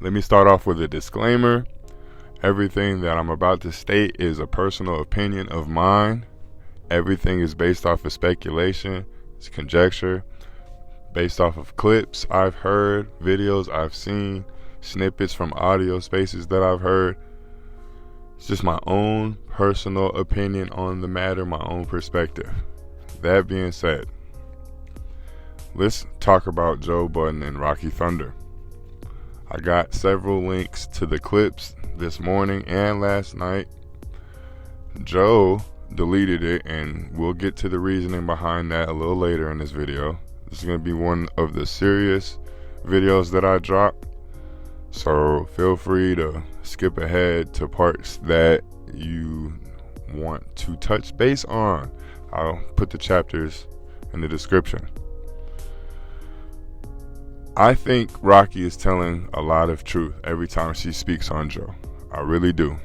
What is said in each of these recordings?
Let me start off with a disclaimer. Everything that I'm about to state is a personal opinion of mine. Everything is based off of speculation, it's conjecture, based off of clips I've heard, videos I've seen, snippets from audio spaces that I've heard. It's just my own personal opinion on the matter, my own perspective. That being said, let's talk about Joe Budden and Raqi Thunda. I got several links to the clips this morning and last night. Joe deleted it, and we'll get to the reasoning behind that a little later in this video. This is going to be one of the serious videos that I drop, so feel free to skip ahead to parts that you want to touch base on. I'll put the chapters in the description. I think Raqi is telling a lot of truth every time she speaks on Joe. I really do.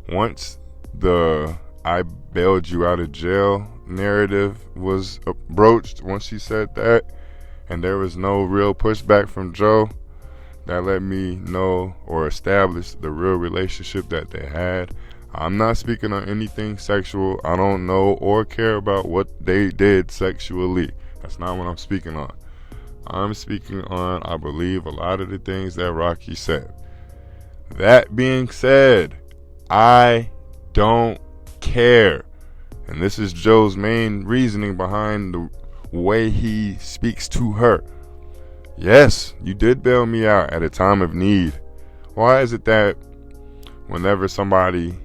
Once the "I bailed you out of jail" narrative was broached, once she said that, and there was no real pushback from Joe, that let me know or establish the real relationship that they had. I'm not speaking on anything sexual. I don't know or care about what they did sexually. That's not what I'm speaking on. I'm speaking on, I believe, a lot of the things that Raqi said. That being said, I don't care. And this is Joe's main reasoning behind the way he speaks to her. Yes, you did bail me out at a time of need. Why is it that whenever somebody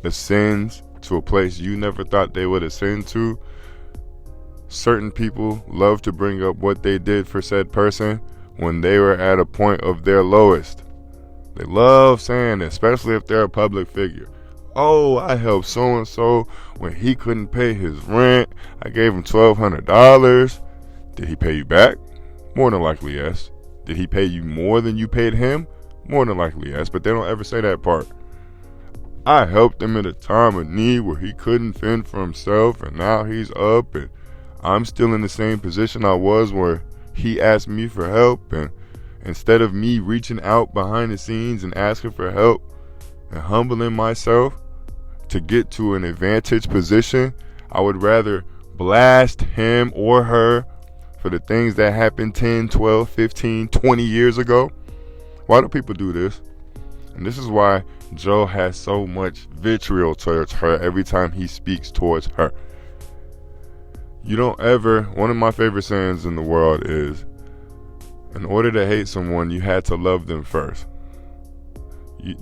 ascends to a place you never thought they would ascend to, certain people love to bring up what they did for said person when they were at a point of their lowest? They love saying it, especially if they're a public figure. Oh, I helped so-and-so when he couldn't pay his rent. I gave him $1,200. Did he pay you back? More than likely, yes. Did he pay you more than you paid him? More than likely, yes. But they don't ever say that part. I helped him at a time of need where he couldn't fend for himself, and now he's up, and I'm still in the same position I was where he asked me for help, and instead of me reaching out behind the scenes and asking for help and humbling myself to get to an advantage position, I would rather blast him or her for the things that happened 10, 12, 15, 20 years ago. Why do people do this? And this is why Joe has so much vitriol towards her every time he speaks towards her. You don't ever, one of my favorite sayings in the world is, in order to hate someone, you had to love them first.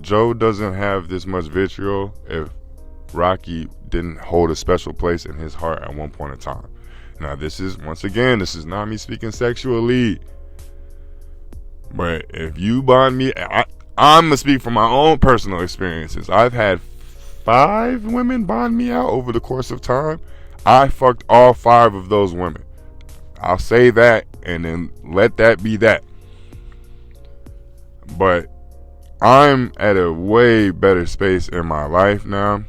Joe doesn't have this much vitriol if Raqi didn't hold a special place in his heart at one point in time. Now, this is, once again, this is not me speaking sexually. But if you bond me, I'm going to speak from my own personal experiences. I've had 5 women bond me out over the course of time. I fucked all 5 of those women. I'll say that and then let that be that. But I'm at a way better space in my life now.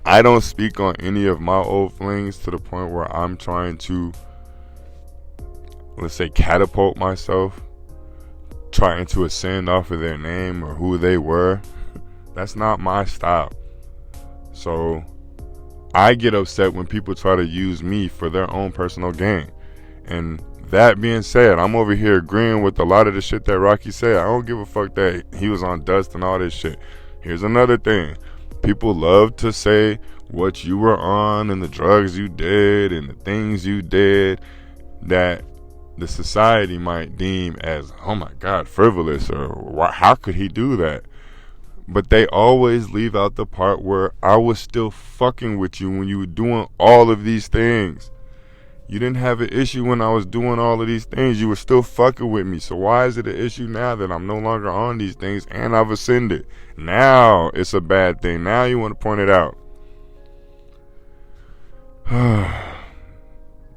I don't speak on any of my old flings to the point where I'm trying to, let's say, catapult myself, trying to ascend off of their name or who they were. That's not my style. So I get upset when people try to use me for their own personal gain. And that being said, I'm over here agreeing with a lot of the shit that Raqi said. I don't give a fuck that he was on dust and all this shit. Here's another thing. People love to say what you were on and the drugs you did and the things you did that the society might deem as, oh my God, frivolous, or how could he do that? But they always leave out the part where I was still fucking with you when you were doing all of these things. You didn't have an issue when I was doing all of these things. You were still fucking with me. So why is it an issue now that I'm no longer on these things and I've ascended? Now it's a bad thing. Now you want to point it out.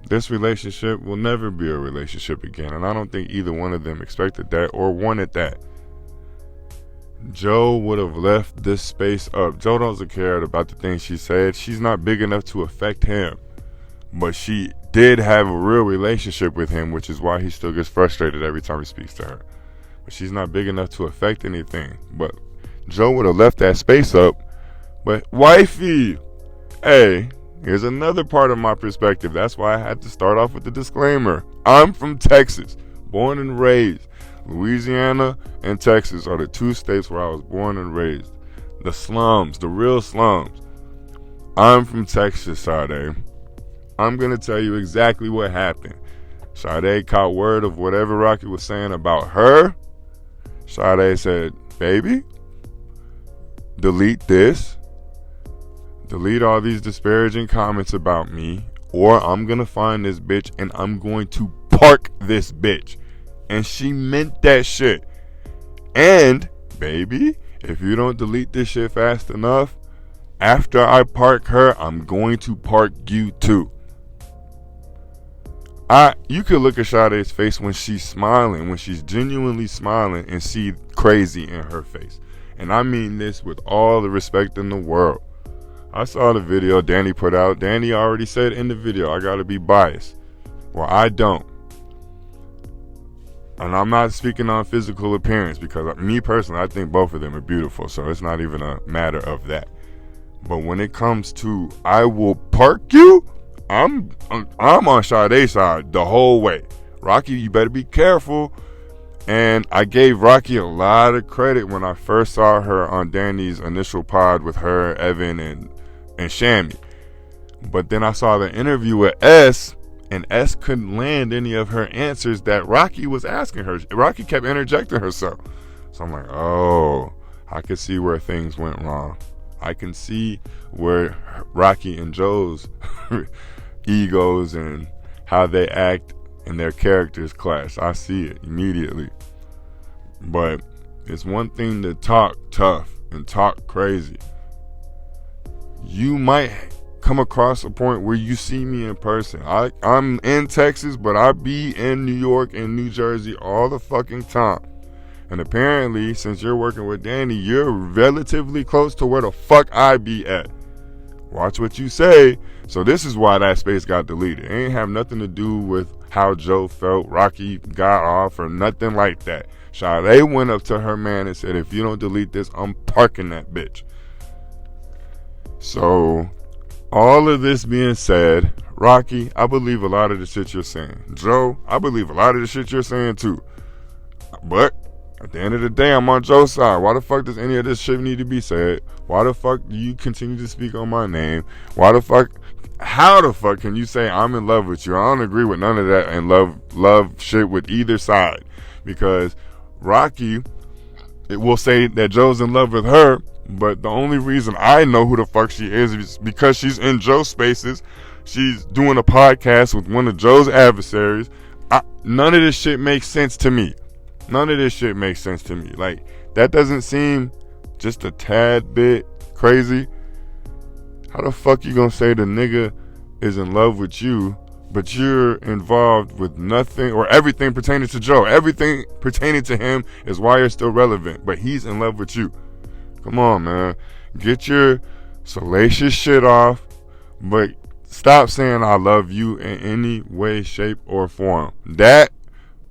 This relationship will never be a relationship again. And I don't think either one of them expected that or wanted that. Joe would have left this space up. Joe doesn't care about the things she said. She's not big enough to affect him. But she did have a real relationship with him, which is why he still gets frustrated every time he speaks to her. but she's not big enough to affect anything. But Joe would have left that space up. But wifey, hey, here's another part of my perspective. That's why I had to start off with the disclaimer. I'm from Texas, born and raised. Louisiana and Texas are the two states where I was born and raised. The slums, the real slums. I'm from Texas, Sade. I'm going to tell you exactly what happened. Sade caught word of whatever Raqi was saying about her. Sade said, baby, delete this. Delete all these disparaging comments about me, or I'm going to find this bitch and I'm going to park this bitch. And she meant that shit. And, baby, if you don't delete this shit fast enough, after I park her, I'm going to park you too. You could look at Sade's face when she's smiling, when she's genuinely smiling, and see crazy in her face. And I mean this with all the respect in the world. I saw the video Danny put out. Danny already said in the video, I gotta be biased. Well, I don't. And I'm not speaking on physical appearance, because me personally, I think both of them are beautiful. So it's not even a matter of that. But when it comes to I will park you, I'm on Sade's side the whole way. Raqi, you better be careful. And I gave Raqi a lot of credit when I first saw her on Danny's initial pod with her, Evan, and Shammy. But then I saw the interview with S, and S couldn't land any of her answers that Raqi was asking her. Raqi kept interjecting herself. So I'm like, oh, I can see where things went wrong. I can see where Raqi and Joe's egos and how they act and their characters clash. I see it immediately. But it's one thing to talk tough and talk crazy. You might come across a point where you see me in person. I'm in Texas, but I be in New York and New Jersey all the fucking time. And apparently, since you're working with Danny, you're relatively close to where the fuck I be at. Watch what you say. So this is why that space got deleted. It ain't have nothing to do with how Joe felt, Raqi got off, or nothing like that. Sade went up to her man and said, if you don't delete this, I'm parking that bitch. So, all of this being said, Raqi, I believe a lot of the shit you're saying. Joe, I believe a lot of the shit you're saying too. But at the end of the day, I'm on Joe's side. Why the fuck does any of this shit need to be said? Why the fuck do you continue to speak on my name? How the fuck can you say I'm in love with you? I don't agree with none of that and love shit with either side. Because Raqi, it will say that Joe's in love with her, but the only reason I know who the fuck she is because she's in Joe's spaces. She's doing a podcast with one of Joe's adversaries. None of this shit makes sense to me. None of this shit makes sense to me. Like, that doesn't seem just a tad bit crazy. How the fuck you gonna say the nigga is in love with you, but you're involved with nothing or everything pertaining to Joe? Everything pertaining to him is why you're still relevant, but he's in love with you. Come on, man. Get your salacious shit off, but stop saying I love you in any way, shape, or form. That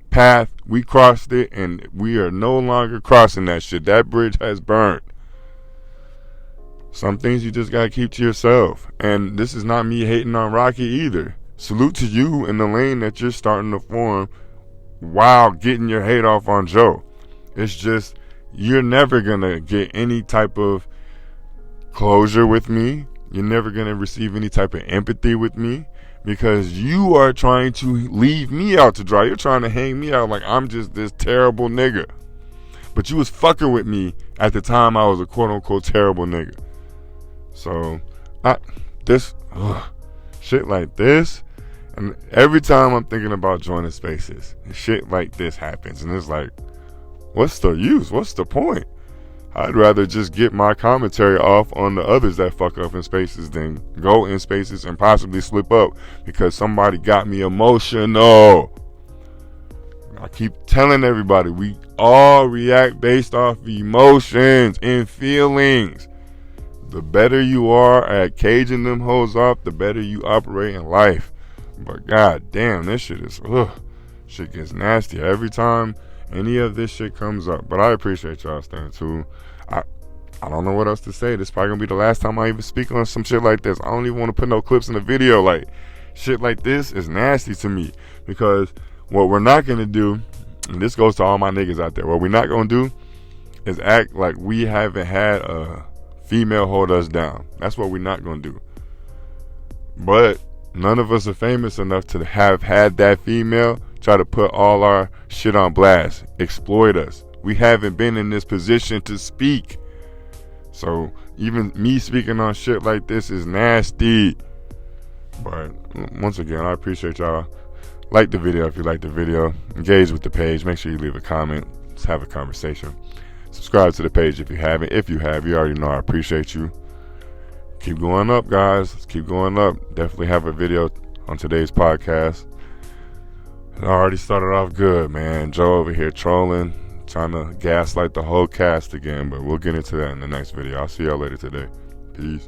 path, we crossed it, and we are no longer crossing that shit. That bridge has burned. Some things you just gotta keep to yourself. And this is not me hating on Raqi either. Salute to you in the lane that you're starting to form while getting your hate off on Joe. It's just, you're never gonna get any type of closure with me. You're never gonna receive any type of empathy with me, because you are trying to leave me out to dry. You're trying to hang me out like I'm just this terrible nigga. But you was fucking with me at the time I was a quote-unquote terrible nigga. So, shit like this, and every time I'm thinking about joining spaces, shit like this happens, and it's like, what's the use? What's the point? I'd rather just get my commentary off on the others that fuck up in spaces than go in spaces and possibly slip up because somebody got me emotional. I keep telling everybody, we all react based off emotions and feelings. The better you are at caging them hoes off, the better you operate in life. But god damn, this shit is, shit gets nasty. Every time any of this shit comes up. But I appreciate y'all staying tuned. I don't know what else to say. This is probably gonna be the last time I even speak on some shit like this. I don't even want to put no clips in the video. Like, shit like this is nasty to me, because what we're not gonna do, and this goes to all my niggas out there, what we're not gonna do is act like we haven't had a female hold us down. That's what we're not gonna do. But none of us are famous enough to have had that female try to put all our shit on blast, exploit us. We haven't been in this position to speak. So even me speaking on shit like this is nasty. But once again, I appreciate y'all. Like the video if you like the video. Engage with the page. Make sure you leave a comment. Let's have a conversation. Subscribe to the page if you haven't. If you have, you already know I appreciate you. Keep going up, guys. Let's keep going up. Definitely have a video on today's podcast. It already started off good, man. Joe over here trolling, trying to gaslight the whole cast again, but we'll get into that in the next video. I'll see y'all later today. Peace.